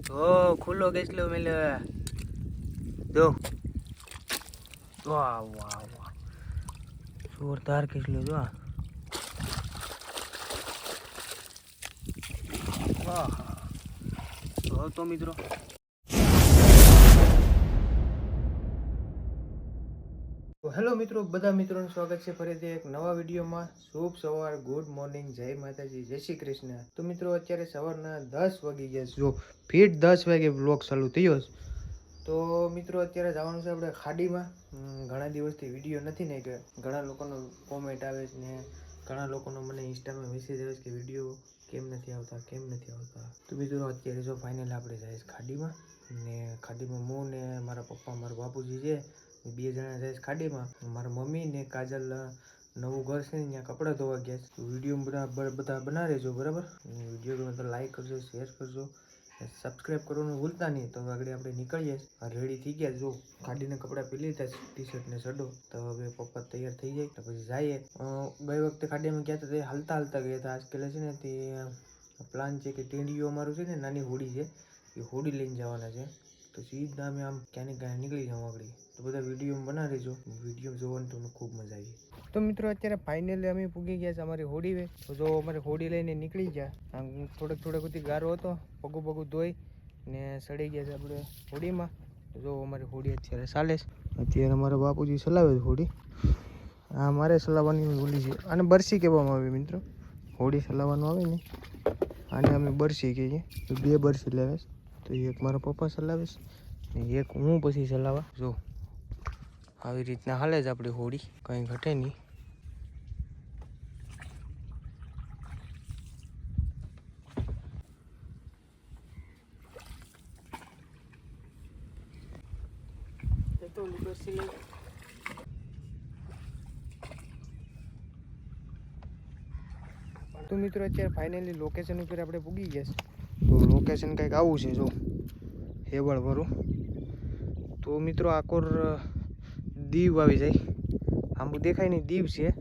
જો ખુલ્લો કેસલો મેલે દો વાહ વાહ વાહ જોરદાર કેસલો જો વાહ તો મિત્રો હેલો મિત્રો, બધા મિત્રોનું સ્વાગત છે ફરીથી એક નવા વિડીયોમાં. શુભ સવાર, ગુડ મોર્નિંગ, જય માતાજી, જય શ્રી કૃષ્ણ. તો મિત્રો અત્યારે સવારના 10 વાગી ગયા છે. જો ફીટ 10 વાગે બ્લોગ ચાલુ થયો છે. તો મિત્રો અત્યારે જવાનું છે આપણે ખાડીમાં. ઘણા દિવસથી વિડીયો નથી ને કે ઘણા લોકોનો કોમેન્ટ આવે છે ને ઘણા લોકોનો મને ઇન્સ્ટામાં મેસેજ આવે છે કે વિડીયો કેમ નથી આવતા. તો મિત્રો અત્યારે જો ફાઇનલ આપણે જાય છે ખાડીમાં ને ખાડીમાં હું ને મારા પપ્પા મારા બાપુજી છે બે જણા જાય ખાડીમાં. મારા મમ્મી ને કાજલ નવું ઘર છે ને ત્યાં કપડાં ધોવા ગયા છે. વિડીયો બધા બનાવી રહેજો બરાબર. વિડીયો ગમે તો લાઈક કરજો, શેર કરજો, સબસ્ક્રાઈબ કરવાનું ભૂલતા નહીં. તો આગળ આપણે નીકળીએ. રેડી થઈ ગયા. જો ખાડીને કપડાં પહેરી લીધા, ટી શર્ટ ને શડો. તો હવે પપ્પા તૈયાર થઈ જાય તો પછી જઈએ. ગઈ વખતે ખાડીમાં ગયા હતા તે હાલતા ગયા હતા. આજકાલ છે ને તે પ્લાન છે કે ટીંડીઓ અમારું છે ને નાની હોડી છે એ હોડી લઈને જવાના છે. તો સીધા અમે આમ ક્યાં ને ક્યાં નીકળી જાઉં આગળ. તો બધા વિડીયો બનાવી રહેજો. વિડીયો જોવાની તમને ખૂબ મજા આવી. તો મિત્રો અત્યારે ફાઇનલી અમે પૂગી ગયા છે અમારી હોડી. તો જો અમારી હોડી લઈને નીકળી ગયા. થોડોક સુધી ગારો હતો, પગું ધોઈ ને સડી ગયા છે આપણે હોડીમાં. જો અમારી હોડી અત્યારે ચાલે છે. અત્યારે અમારા બાપુજી ચલાવે છે હોડી. આ મારે ચલાવવાની હોડી છે. આને બરસી કહેવામાં આવે મિત્રો. હોડી ચલાવવાનું આવે ને આને અમે બરસી કહીએ. બે બરસી લાવે છે. તો એક મારા પપ્પા ચલાવે છે ને એક હું પછી ચલાવવા. જો આવી રીતના હાલે જ આપણી હોડી, કંઈ ઘટે નહીં. તો મિત્રો અત્યારે ફાઇનલી લોકેશન ઉપર આપણે પૂગી ગયા છે. તો લોકેશન કંઈક આવું છે. જો હેવળ ભરું તો મિત્રો આકોર દીવ આવી જાય. આંબુ દેખાય નહીં, દીવ છે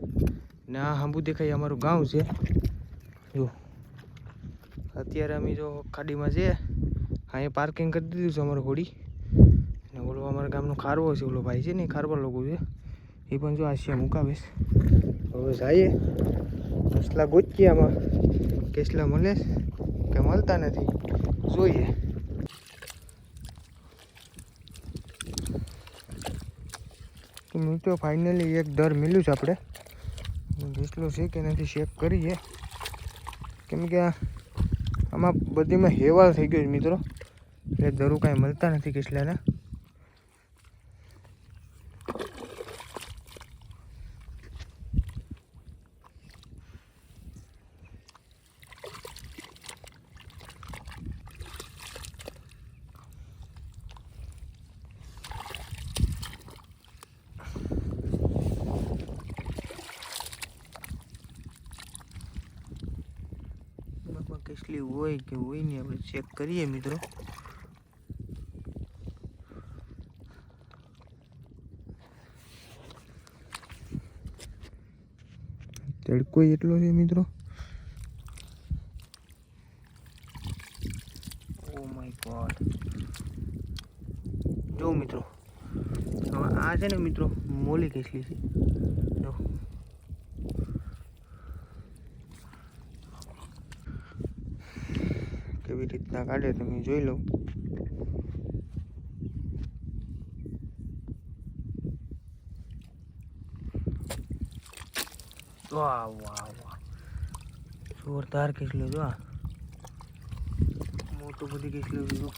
ને આ આંબુ દેખાય અમારું ગામ છે. જો અત્યારે અમે જો ખાડીમાં છે. અહીંયા પાર્કિંગ કરી દીધું છે અમારું હોડી. ને ઓલો અમારા ગામનો ખારવો છે, ઓલો ભાઈ છે ને ખારવા લોકો છે એ પણ જો આશિયા મુકાવે છે. હવે જઈએ કેસલા ગોચીએ. આમાં કેસલા મળે કે મળતા નથી જોઈએ. તો મિત્રો ફાઇનલી એક દર મળ્યું છે. આપણે કેસલો છે કે નથી ચેક કરીએ, કેમ કે આમાં બધીમાં હેવાળ થઈ ગયો છે મિત્રો. એટલે દરું કાંઈ મળતા નથી કેસલાના. કેસલી હોય કે હોય નહીં આપણે ચેક કરીએ મિત્રો. તડકો એટલો છે મિત્રો. Oh my God. જો મિત્રો આ છે ને મિત્રો મોલી કેસલી છે. જો કેવી રીતના કાઢે તમે જોઈ લો. વાહ વાહ વાહ જોરદાર કેસલો જો. આ મોટું બધી કેસલું જો.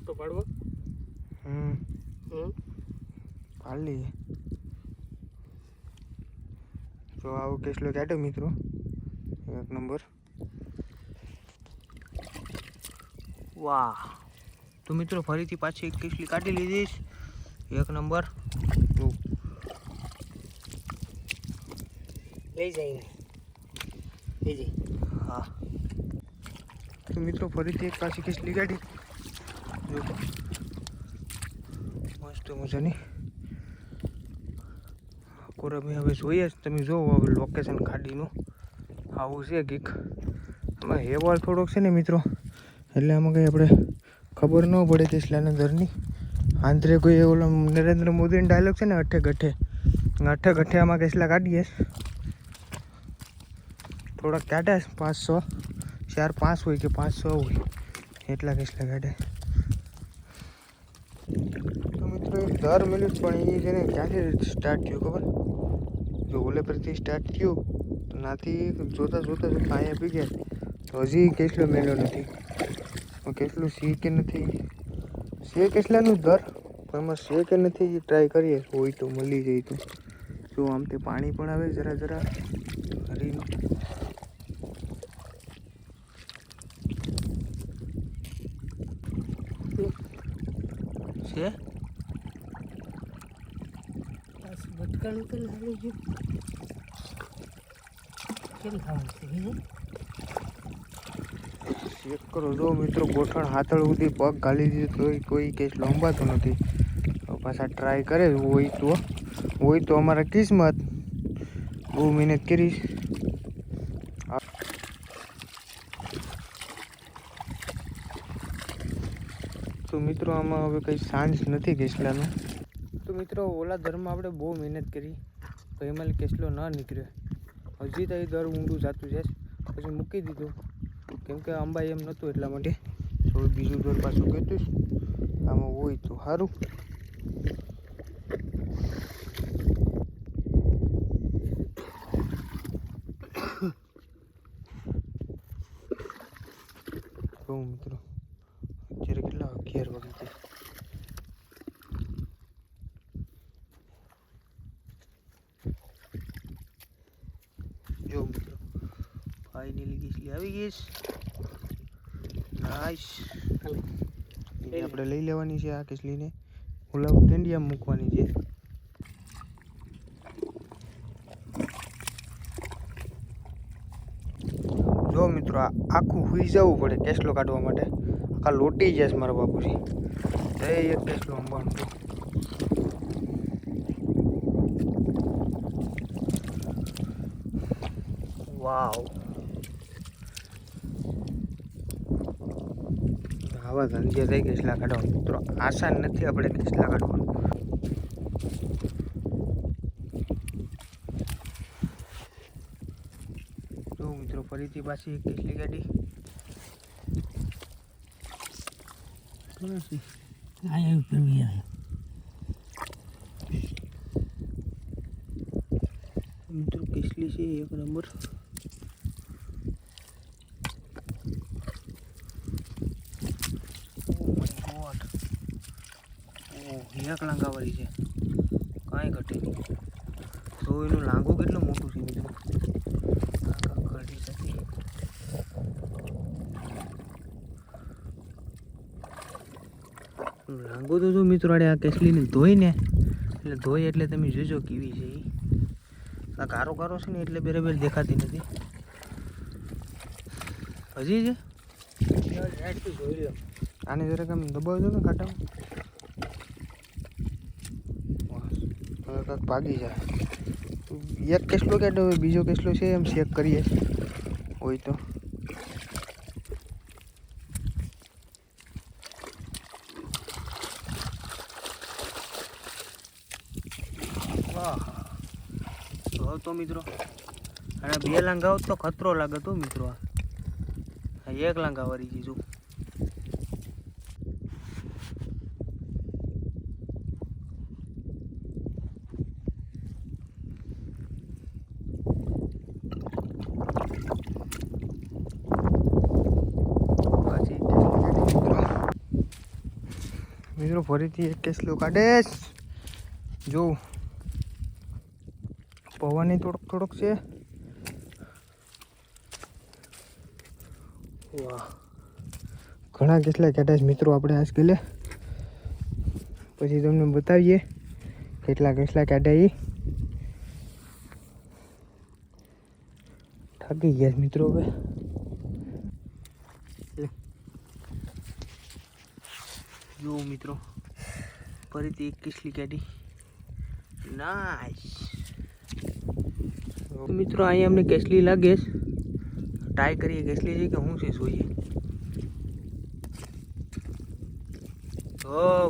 તો પાડવો પાડી જો આવો કેસલો કાઢ્યો મિત્રો. એક નંબર. વાહ. તો મિત્રો ફરીથી પાછી એક કેસલી કાઢી લીધીશ. એક નંબર. લઈ જાય હા. તો મિત્રો ફરીથી એક પાછી કેસલી કાઢી. મસ્ત મજાની. ટકોર અમે હવે જોઈએ જ. તમે જોવો હવે લોકેશન ખાડીનું આવું છે કંઈક. આમાં હેવાળ થોડોક છે ને મિત્રો, એટલે આમાં કંઈ આપણે ખબર ન પડે કેસલાના દરની. આંતરે કોઈ ઓલો નરેન્દ્ર મોદીનો ડાયલોગ છે ને, અઠે ગઠે આમાં કેસલા કાઢીએ. થોડાક કાઢ્યા 500, 4-5 હોય કે 500 હોય એટલા કેસલા કાઢે. તો મિત્રો એક દર મળ્યું પણ એ છે ને ક્યાંથી સ્ટાર્ટ થયું ખબર? જો ઓલે પરથી સ્ટાર્ટ થયું તો નાથી જોતા અહીંયા પી ગયા. તો હજી કેસલો મેળ્યો નથી. કેટલું સી કે નથી, છે કેટલાનું દર પણ એમાં છે કે નથી એ ટ્રાય કરીએ. હોય તો મળી જાય તો. જો આમથી પાણી પણ આવે જરા હરીનું. છે ભટકાણું તો લાવી ગયું. કેમ ખાવાનું છે બીજું? ચેક કરો. જો મિત્રો ગોઠણ હાથળ સુધી પગ ગાલી દીધો તોય કોઈ કેસ લંબાતો નથી. પાછા ટ્રાય કરે. હોય તો અમારા કિસ્મત. બહુ મહેનત કરીશ. તો મિત્રો આમાં હવે કંઈ ચાન્સ નથી કેસલાનો. તો મિત્રો ઓલા દરમાં આપણે બહુ મહેનત કરી તો એમાં કેસલો ન નીકળ્યો. હજી તો એ દર ઊંડું જતું છે. પછી મૂકી દીધું કેમ કે અંબાઈ એમ નહોતું એટલા માટે. થોડું બીજું દર પાછું કહેતું આમાં હોય તો સારું. જો મિત્રો અત્યારે કેટલા 11 વાગે છે. જો મિત્રો ફાઇનલી કેસલી આવી ગઈ. નાઈસ. આપણે લઈ લેવાની છે આ કેસલીને. ઓલા ટેન્ડિયા મૂકવાની છે. જો મિત્રો આખું હુઈ જવું પડે કેસલો કાઢવા માટે. આખા લોટી જશે મારા બાપુજી. એક કેસલો અંબાનું. વાવ, આવા ધંધે થઈ કેસલા કાઢવાનું મિત્રો આસાન નથી. આપણે કેસલા કાઢવાનું. જો મિત્રો ફરીથી પાછી એક કેસલી કાઢી. મિત્રો કેસલી છે એક નંબર. એક લાંગાવાળી છે, કાંઈ ઘટે નહીં. તો એનું લાંગો કેટલું મોટું છે મિત્રો. લાંગો તો જો મિત્રો આ કેસલીને ધોઈને એટલે તમે જોજો કેવી છે. આ કારો છે ને એટલે બરાબર દેખાતી નથી. હજી છે જોઈ લો. આને જરાક આમ દબાવજો ને કાંટામાં. હવે કાંઈક ભાગી જાય. એક કેસલો કે બીજો કેસલો છે એમ ચેક કરીએ હોય તો. તો મિત્રો અને 2 લાંગા તો ખતરો લાગે તો મિત્રો. આ 1 લાંગા વાળી છે. જો મિત્રો ફરીથી એક કેસલો કાઢે. જો પવન થોડોક છે. વાહ, ઘણા કેસલા કાઢ્યા છે મિત્રો આપણે આજ ગલે. પછી તમને બતાવીએ કેટલા કેસલા કાઢ્યા. થાકી ગયા મિત્રો. હવે જો મિત્રો ફરીથી એક કેસલી કાઢી. નાઈસ. તો મિત્રો અહીંયા અમને કેસલી લાગે છે. ટ્રાય કરીએ કેસલી છે કે શું છે જોઈએ.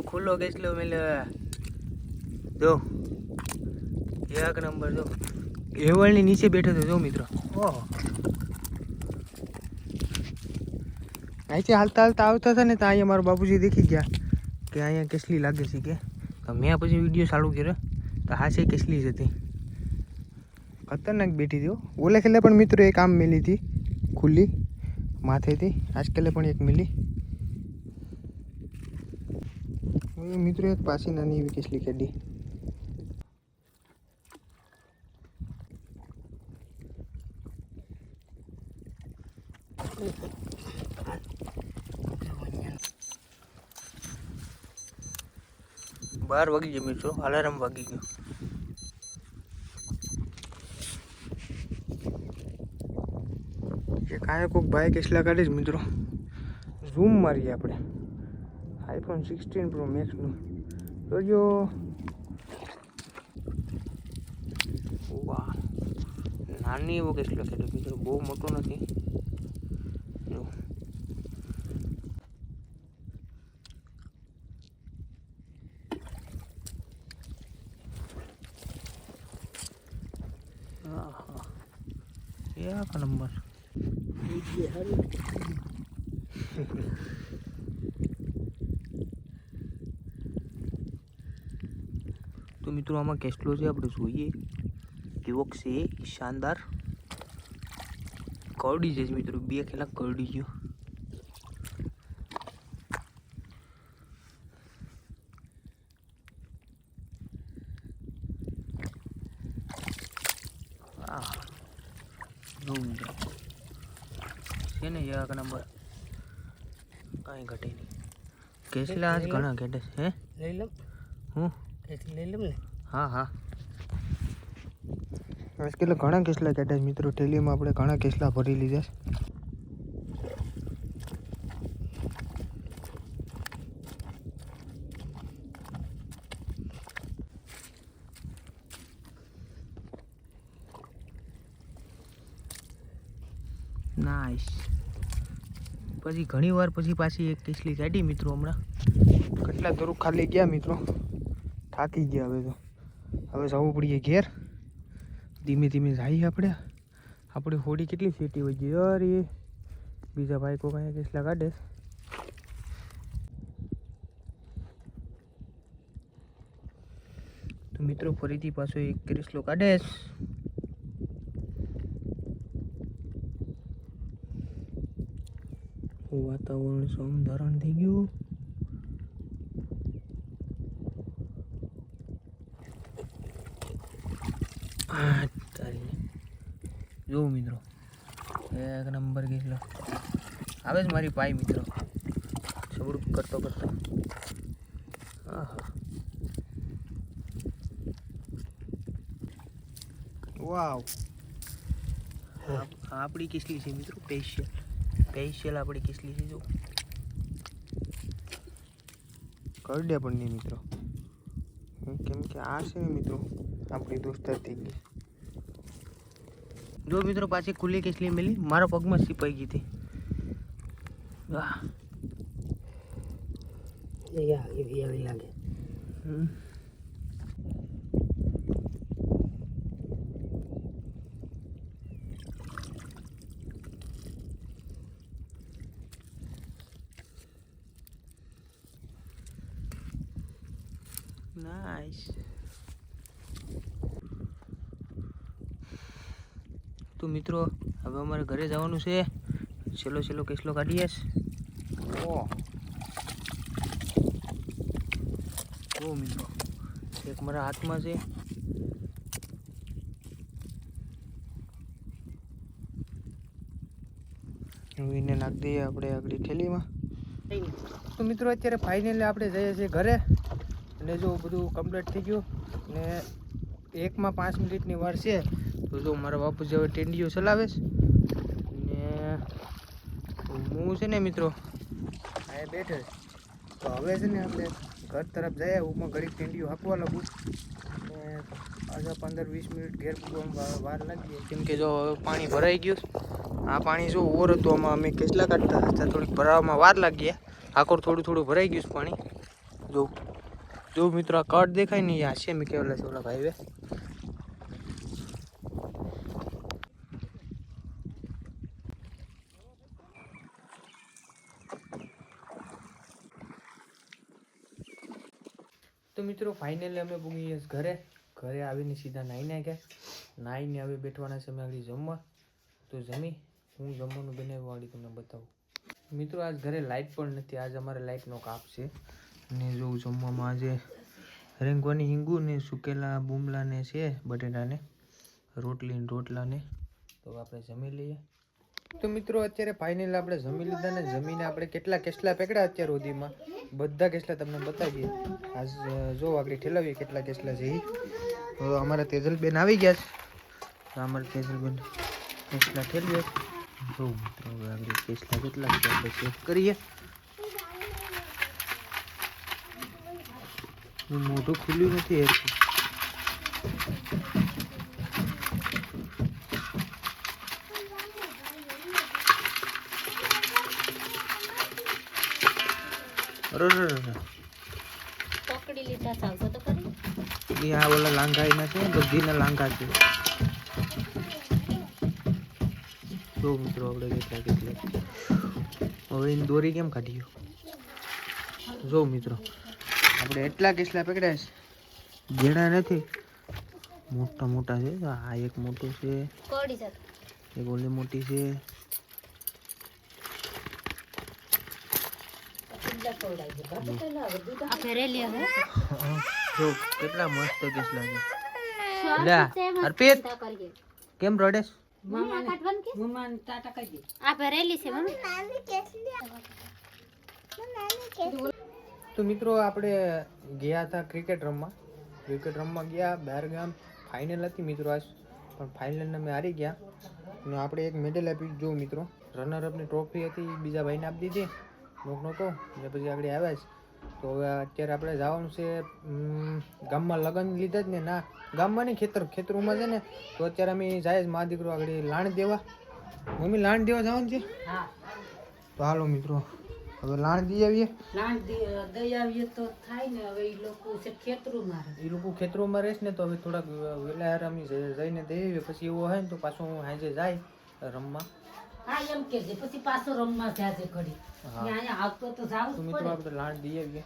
ખુલ્લો કેસલો મેલે જો એક નંબર જો કેવળની નીચે બેઠો તો જો મિત્રો. ઓહો અહીંથી હાલતા હાલતા આવતા હતા ને તો અહીંયા મારા બાપુજી દેખી ગયા કે અહીંયા કેસલી લાગે છે કે. તો મેં પછી વિડીયો ચાલુ કર્યો તો હા છે કેસલી જ હતી. ખતરનાક બેઠી હતી. ઓલે ખેલે પણ મિત્રો એક આમ મેલી હતી ખુલ્લી માથેથી. આજકાલે પણ એક મિલી મિત્રો. એક પાછી નાની એવી કેસલી કાઢી. બાર વાગી ગયો મિત્રો. અલાર્મ વાગી ગયો. કાંઈ કોઈક ભાઈ કેસલા કાઢે જ મિત્રો. ઝૂમ મારીએ આપણે આઈફોન 16 પ્રો મેક્સનું. જોજો વાહ નાની એવો કેસલો કાઢ્યો મિત્રો. બહુ મોટો નથી. એક નંબર. તો મિત્રો આમાં કેસલો છે આપણે જોઈએ. કેવોક છે શાનદાર. કરડી જાય મિત્રો. 2 કલાક કરડી ગયો. છે ને એક નંબર. કાંઈ ઘટે નહીં. કેસલા આજ ઘણા ઘટે છે. લઈ લઉં હું લઈ લઉં ને. હા હા આજકાલ ઘણા કેસલા કાઢ્યા છે મિત્રો. ઠેલીમાં આપણે ઘણા કેસલા ભરી લીધા છે. નાઈસ. પછી ઘણી વાર પછી પાછી એક કેસલી કાઢી મિત્રો. હમણાં કેટલા દૂર ખાલી ગયા મિત્રો. થાકી ગયા હવે તો. હવે જવું પડીએ ઘેર. ધીમે ધીમે જઈએ આપણે. આપણી હોડી કેટલી સેટી હોય ગઈ. અરે બીજા ભાઈ કોઈ કાંઈ કેસલા કાઢે. તો મિત્રો ફરીથી પાછો એક કેસલો કાઢે. વાતાવરણ સમધારણ થઈ ગયું. જો મિત્રો એક નંબર કેસલો આવે છે મારી પાઈ મિત્રો. સબડું કરતો કરતો. વાવ આપણી કેસલી છે મિત્રો. સ્પેશિયલ આપણી કેસલી છે. જો કરડે પણ નહીં મિત્રો. કેમ કે આ છે મિત્રો આપણી દોસ્તાર થઈ ગઈ. જો મિત્રો પાછી ખુલ્લી કેસલી મેલી. મારા પગમાં સિપાઈ ગઈ હતી. એવી લાગે. નાઈસ. તો મિત્રો હવે અમારે ઘરે જવાનું છે. છેલ્લો કેસલો કાઢીએ. ઓ મિત્રો એક મારા હાથમાં છે. હવે એને નાખી દઈએ આપણે આગળ થેલીમાં. તો મિત્રો અત્યારે ફાઇનલી આપણે જઈએ છીએ ઘરે. અને જો બધું કમ્પ્લીટ થઈ ગયું ને 1માં 5 મિનિટની વાર છે. તો જો મારા બાપુજી હવે ટેન્ડીઓ ચલાવે છે ને હું છે ને મિત્રો અહીંયા બેઠો. તો હવે છે ને આપણે ઘર તરફ જાય હું ઘડીક ટેંડીઓ આપવા લાગું અને પાછા 15-20 મિનિટ ઘેર પૂગવામાં વાર લાગી કેમ કે જો હવે પાણી ભરાઈ ગયું આ પાણી જો ઓર હતું આમાં અમે કેટલા કાઢતા હતા થોડીક ભરાવામાં વાર લાગી આખોર થોડું ભરાઈ ગયું છે પાણી જો મિત્રો આ કટ દેખાય ને આ છે મેં કેવલા છે ઓલા ભાઈ તો મિત્રો ફાઇનલી અમે પૂગી ઘરે આવીને સીધા નાહીને ગયા નાહીને હવે બેઠવાના છે અમે આગળ જમવા તો જમી હું જમવાનું બનાવવા વાળી તમને બતાવું મિત્રો આજ ઘરે લાઇટ પણ નથી આજ અમારે લાઇટનો કાપ છે અને જો જમવામાં આજે રેંગવાની હિંગુ ને સુકેલા બુમલા ને છે બટેટાને રોટલાને તો આપણે જમી લઈએ તો મિત્રો અત્યારે ફાઇનલ આપણે જમી લીધા ને જમીને આપણે કેટલા કેસલા પકડ્યા અત્યાર સુધીમાં બધા કેસલા તમને બતાવીએ આજ જો આગળ ઠેલાવીએ કેટલા કેસલા છે તો અમારા તેજલબેન આવી ગયા છે અમારા તેજલબેન કેસલા ઠેલવે જો મિત્રો હવે આગળ કેસલા કેટલા છે આપણે ચેક કરીએ મોઢું ખુલ્યું નથી હેરતું પકડી લીધા ચાલતો તો કરી આ ઓલા લાંઘાઈના છે બધીના લાંઘા છે જો મિત્રો આપણે કેટલા હવે એની દોરી કેમ કાઢીયો જો મિત્રો આપણે એટલા કેસલા પકડ્યા છે ઘેડા નથી મોટા છે આ એક મોટું છે કોડી છે એક ઓલી મોટી છે આ ફેરેલી હે જો કેટલા મસ્ત કેસલા છે લે અર્પિત કેમ રડેસ મમ્માને ટાટા કહી દે આ ફેરેલી છે મમ્મી તો મિત્રો આપણે ગયા હતા ક્રિકેટ રમવા ગયા બહાર ગામ ફાઇનલ હતી મિત્રો આજ પણ ફાઇનલને અમે હારી ગયા અને આપણે એક મેડલ આપી જો મિત્રો રનરઅપની ટ્રોફી હતી બીજા ભાઈને આપી દીધી નોકો ને પછી આગળ આવ્યા છે તો હવે અત્યારે આપણે જવાનું છે ગામમાં લગ્ન લીધા જ ને ના ગામમાં નહીં ખેતરોમાં છે ને તો અત્યારે અમે જાય જ મા દીકરો આગળ લાણ દેવા મમ્મી લાણ દેવા જવાનું છે તો હાલો મિત્રો હવે લાણ દઈ આવીએ તો થાય ને હવે એ લોકો ખેતરોમાં રહેશે ને તો હવે થોડાક વહેલા આરામી જઈને દઈ આવીએ પછી એવું હોય ને તો પાછું હાજે જાય રમવા એમ કે પછી પાછો રમવા જાજે ઘડી અહીંયા આવતો તો જાવ તો મિત્રો આપણે લાણ દઈ આવીએ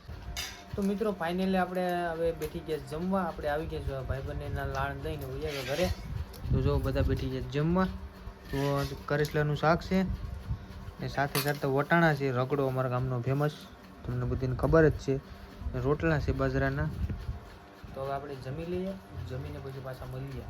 તો મિત્રો ફાઇનલી આપણે હવે બેઠી ગયા જમવા આપણે આવી ગયા ભાઈબંધના લાણ દઈને વયા ઘરે તો જો બધા બેઠી ગયા જમવા તો કરેસલાનું શાક છે ને સાથે સાથે વટાણા છે રગડો અમારા ગામનો ફેમસ તમને બધાને ખબર જ છે રોટલા છે બાજરાના તો હવે આપણે જમી લઈએ જમીને પછી પાછા મળીએ